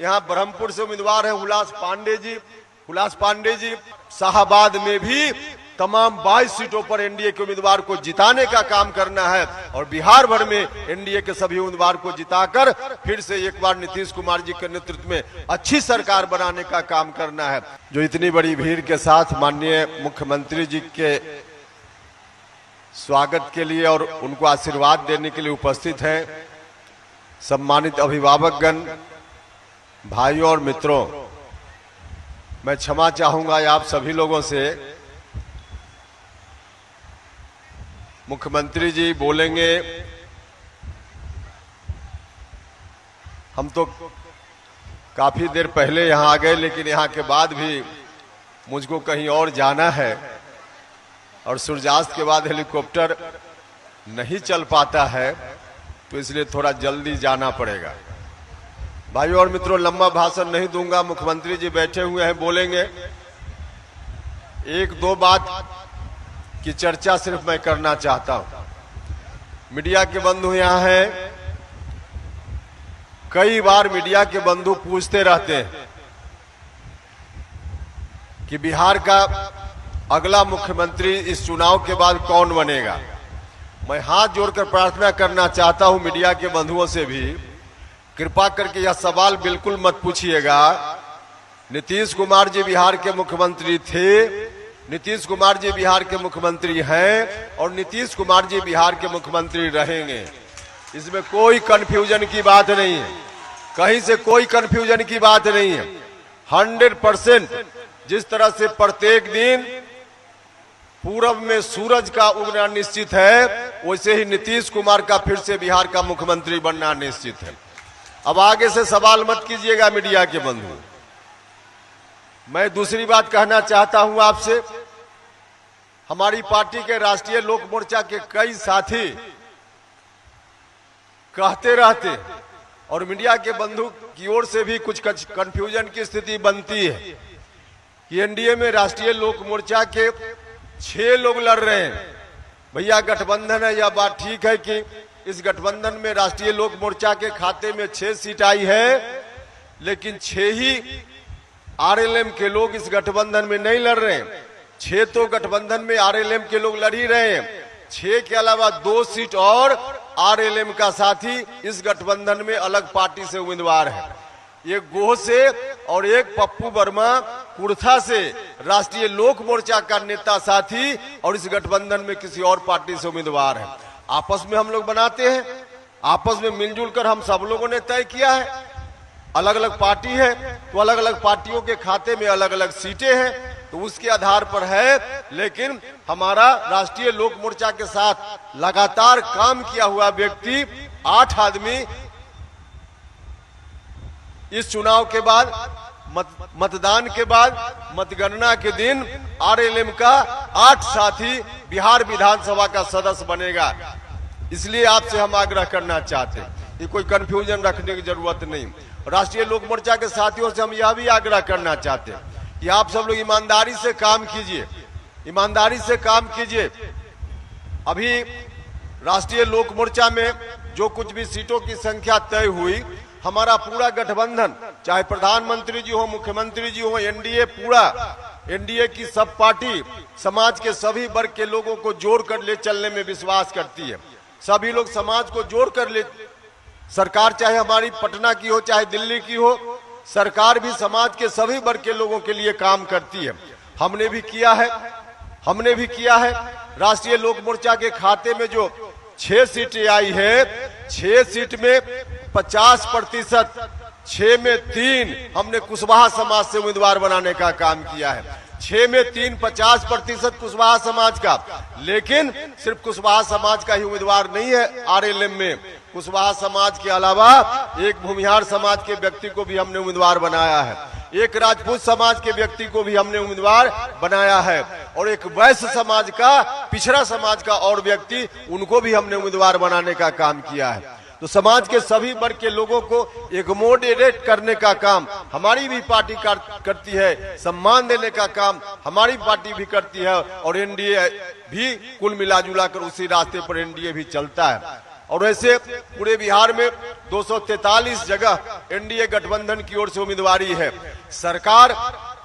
यहाँ ब्रह्मपुर से उम्मीदवार है हुलास पांडे जी। शाहाबाद में भी तमाम 22 सीटों पर एनडीए के उम्मीदवार को जिताने का काम करना है और बिहार भर में एनडीए के सभी उम्मीदवार को जिताकर फिर से एक बार नीतीश कुमार जी के नेतृत्व में अच्छी सरकार बनाने का काम करना है। जो इतनी बड़ी भीड़ के साथ माननीय मुख्यमंत्री जी के स्वागत के लिए और उनको आशीर्वाद देने के लिए उपस्थित हैं, सम्मानित अभिभावकगण, भाइयों और मित्रों, मैं क्षमा चाहूंगा आप सभी लोगों से। मुख्यमंत्री जी बोलेंगे, हम तो काफी देर पहले यहां आ गए, लेकिन यहां के बाद भी मुझको कहीं और जाना है और सूर्यास्त के बाद हेलीकॉप्टर नहीं चल पाता है, तो इसलिए थोड़ा जल्दी जाना पड़ेगा। भाइयों और मित्रों, लंबा भाषण नहीं दूंगा, मुख्यमंत्री जी बैठे हुए हैं, बोलेंगे। एक दो बात की चर्चा सिर्फ मैं करना चाहता हूं। मीडिया के बंधु यहां हैं, कई बार मीडिया के बंधु पूछते रहते हैं कि बिहार का अगला मुख्यमंत्री इस चुनाव के बाद कौन बनेगा। मैं हाथ जोड़कर प्रार्थना करना चाहता हूं मीडिया के बंधुओं से भी, कृपा करके यह सवाल बिल्कुल मत पूछिएगा। नीतीश कुमार जी बिहार के मुख्यमंत्री थे, नीतीश कुमार जी बिहार के मुख्यमंत्री हैं और नीतीश कुमार जी बिहार के मुख्यमंत्री रहेंगे। इसमें कोई कंफ्यूजन की बात नहीं है, कहीं से कोई कंफ्यूजन की बात नहीं है। 100% जिस तरह से प्रत्येक दिन पूरब में सूरज का उगना निश्चित है, वैसे ही नीतीश कुमार का फिर से बिहार का मुख्यमंत्री बनना निश्चित है। अब आगे से सवाल मत कीजिएगा मीडिया के बंधु। मैं दूसरी बात कहना चाहता हूं आपसे, हमारी पार्टी के राष्ट्रीय लोक मोर्चा के कई साथी कहते रहते और मीडिया के बंधु की ओर से भी कुछ कंफ्यूजन की स्थिति बनती है कि एनडीए में राष्ट्रीय लोक मोर्चा के 6 लोग लड़ रहे हैं। भैया गठबंधन है, यह बात ठीक है कि इस गठबंधन में राष्ट्रीय लोक मोर्चा के खाते में 6 सीट आई है, लेकिन 6 ही आरएलएम के लोग इस गठबंधन में नहीं लड़ रहे हैं। 6 तो गठबंधन में आरएलएम के लोग लड़ ही रहे हैं। 6 के अलावा 2 सीट और आरएलएम का साथी इस गठबंधन में अलग पार्टी से उम्मीदवार है। एक गोह से और एक पप्पू वर्मा कुर्था से राष्ट्रीय लोक मोर्चा का नेता साथी और इस गठबंधन में किसी और पार्टी से उम्मीदवार है। आपस में हम लोग बनाते हैं, आपस में मिलजुल कर हम सब लोगों ने तय किया है। अलग अलग पार्टी है तो अलग अलग पार्टियों के खाते में अलग अलग सीटें हैं, तो उसके आधार पर है। लेकिन हमारा राष्ट्रीय लोक मोर्चा के साथ लगातार काम किया हुआ व्यक्ति 8 आदमी इस चुनाव के बाद मतदान के बाद मतगणना के दिन आरएलएम का 8 साथी बिहार विधानसभा का सदस्य बनेगा। इसलिए आपसे हम आग्रह करना चाहते हैं, ये कोई कंफ्यूजन रखने की जरूरत नहीं। राष्ट्रीय लोक मोर्चा के साथियों से हम यह भी आग्रह करना चाहते हैं कि आप सब लोग ईमानदारी से काम कीजिए, ईमानदारी से काम कीजिए। अभी राष्ट्रीय लोक मोर्चा में जो कुछ भी सीटों की संख्या तय हुई, हमारा पूरा गठबंधन, चाहे प्रधानमंत्री जी हो, मुख्यमंत्री जी हो, एनडीए पूरा, एनडीए की सब पार्टी समाज के सभी वर्ग के लोगों को जोड़ कर ले चलने में विश्वास करती है। सभी लोग समाज को जोड़ कर ले, सरकार चाहे हमारी पटना की हो चाहे दिल्ली की हो, सरकार भी समाज के सभी वर्ग के लोगों के लिए काम करती है। हमने भी किया है। राष्ट्रीय लोक मोर्चा के खाते में जो 6 सीटें आई है, 6 सीट में 50%, 6 में 3 हमने कुशवाहा समाज से उम्मीदवार बनाने का काम किया है। 6 में 3 50% कुशवाहा समाज का, लेकिन सिर्फ कुशवाहा समाज का ही उम्मीदवार नहीं है आरएलएम में। कुशवाहा समाज के अलावा एक भूमिहार समाज के व्यक्ति को भी हमने उम्मीदवार बनाया है, एक राजपूत समाज के व्यक्ति को भी हमने उम्मीदवार बनाया है और एक वैश्य समाज का, पिछड़ा समाज का और व्यक्ति, उनको भी हमने उम्मीदवार बनाने का काम किया है। तो समाज के सभी वर्ग के लोगों को एकोमोडेट करने का काम हमारी भी पार्टी करती है, सम्मान देने का काम हमारी पार्टी भी करती है और एनडीए भी कुल मिलाजुला कर उसी रास्ते पर एनडीए भी चलता है। और ऐसे पूरे बिहार में 243 जगह एनडीए गठबंधन की ओर से उम्मीदवारी है।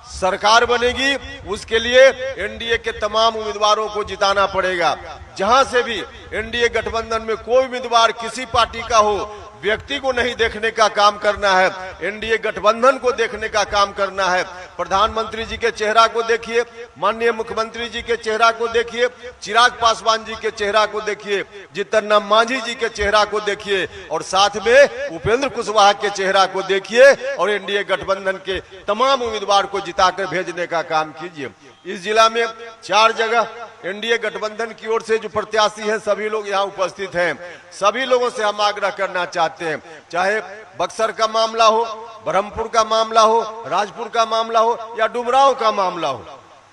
सरकार बनेगी, उसके लिए एनडीए के तमाम उम्मीदवारों को जिताना पड़ेगा। जहां से भी एनडीए गठबंधन में कोई उम्मीदवार किसी पार्टी का हो, व्यक्ति को नहीं देखने का काम करना है, एनडीए गठबंधन को देखने का काम करना है। प्रधानमंत्री जी के चेहरा को देखिए, माननीय मुख्यमंत्री जी के चेहरा को देखिए, चिराग पासवान जी के चेहरा को देखिए, जीतन राम मांझी जी के चेहरा को देखिए और साथ में उपेंद्र कुशवाहा के चेहरा को देखिए और एनडीए गठबंधन के तमाम उम्मीदवार को जिताकर भेजने का काम कीजिए। इस जिला में 4 जगह एनडीए गठबंधन की ओर से जो प्रत्याशी हैं सभी लोग यहाँ उपस्थित हैं। सभी लोगों से हम आग्रह करना चाहते हैं, चाहे बक्सर का मामला हो, ब्रह्मपुर का मामला हो, राजपुर का मामला हो या डुमरांव का मामला हो,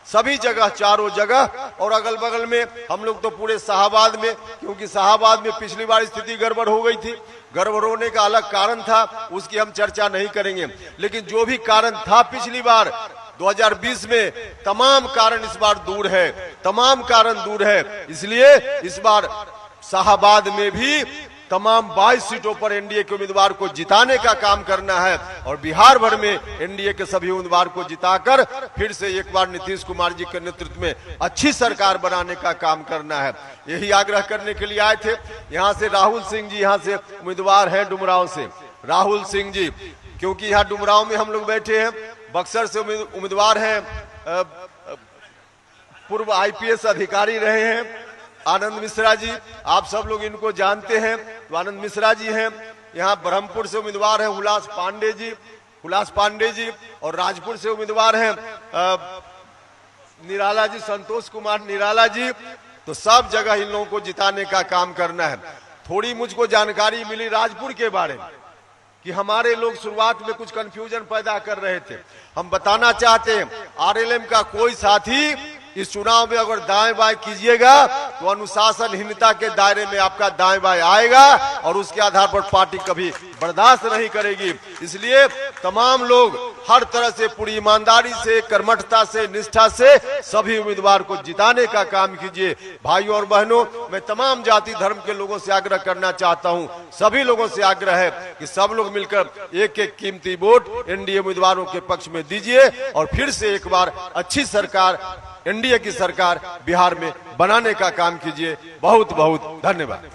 सभी जगह, चारों जगह और अगल बगल में हम लोग तो पूरे शाहाबाद में, क्योंकि शाहाबाद में पिछली बार स्थिति गड़बड़ हो गई थी, गड़बड़ होने का अलग कारण था, उसकी हम चर्चा नहीं करेंगे, लेकिन जो भी कारण था पिछली बार 2020 में, तमाम कारण इस बार दूर है, तमाम कारण दूर है। इसलिए इस बार शाहाबाद में भी तमाम 22 सीटों पर एनडीए के उम्मीदवार को जिताने का काम करना है और बिहार भर में एनडीए के सभी उम्मीदवार को जिताकर फिर से एक बार नीतीश कुमार जी के नेतृत्व में अच्छी सरकार बनाने का काम करना है। यही आग्रह करने के लिए आए थे। यहाँ से राहुल सिंह जी यहाँ से उम्मीदवार हैं डुमरांव से, राहुल सिंह जी, क्योंकि यहाँ डुमरांव में हम लोग बैठे हैं। बक्सर से उम्मीदवार हैं, पूर्व आईपीएस अधिकारी रहे हैं आनंद मिश्रा जी, आप सब लोग इनको जानते हैं, तो आनंद मिश्रा जी हैं। यहाँ ब्रह्मपुर से उम्मीदवार हैं हुलास पांडे जी और राजपुर से उम्मीदवार हैं निराला जी, संतोष कुमार निराला जी। तो सब जगह इन लोगों को जिताने का काम करना है। थोड़ी मुझको जानकारी मिली राजपुर के बारे में कि हमारे लोग शुरुआत में कुछ कंफ्यूजन पैदा कर रहे थे। हम बताना चाहते हैं, आरएलएम का कोई साथी इस चुनाव में अगर दाएं बाएं कीजिएगा तो अनुशासनहीनता के दायरे में आपका दाएं बाएं आएगा और उसके आधार पर पार्टी कभी बर्दाश्त नहीं करेगी। इसलिए तमाम लोग हर तरह से पूरी ईमानदारी से, कर्मठता से, निष्ठा से सभी उम्मीदवार को जिताने का काम कीजिए। भाइयों और बहनों, मैं तमाम जाति धर्म के लोगों से आग्रह करना चाहता हूं, सभी लोगों से आग्रह है कि सब लोग मिलकर एक एक कीमती वोट एनडीए उम्मीदवारों के पक्ष में दीजिए और फिर से एक बार अच्छी सरकार, एनडीए की सरकार बिहार में बनाने का काम कीजिए। बहुत बहुत धन्यवाद।